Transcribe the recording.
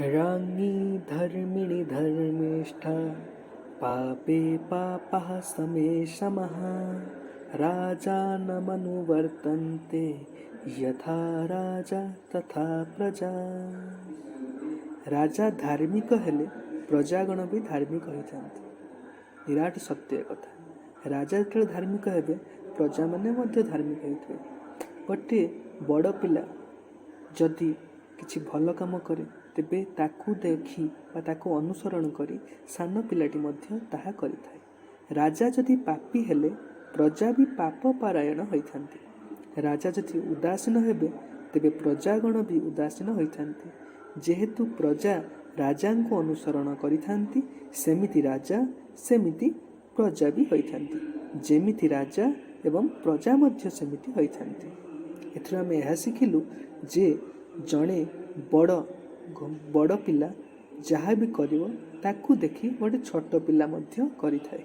राज्ञी धर्मिणि धर्मिष्ठा पापे पापः समेशमः राजानमनुवर्तन्ते यथा राजा तथा प्रजा। राजा धार्मिक हेले प्रजागण भी धार्मिक होइथांती। विराट सत्य कथा। राजा जो धार्मिक हेबे प्रजा माने मध्य धार्मिक होइथबे। गोटे बड़ पिला जदि किछि भल काम करे तेबे ताकू देखी बा ताकू अनुसरण करी सान पिलाटी मध्य ताहा करिथाए। राजा जदि पापी हेले प्रजा भी पाप पारायण होइथांती। राजा जदि उदासीन हेबे तेबे प्रजागण भी उदासीन होइथांती। जेहेतु प्रजा राजा को अनुसरण करिथांती सेमिति राजा सेमिति प्रजा भी होइथांती। जेमिति राजा एवं प्रजा मध्य सेमिति होइथांती। एथरा आमे एहा सिखिलु जे जणे बड़ पिला जहाँ भी करिवो ताकू देखि गोटे छोट पिला मध्य करिथाए।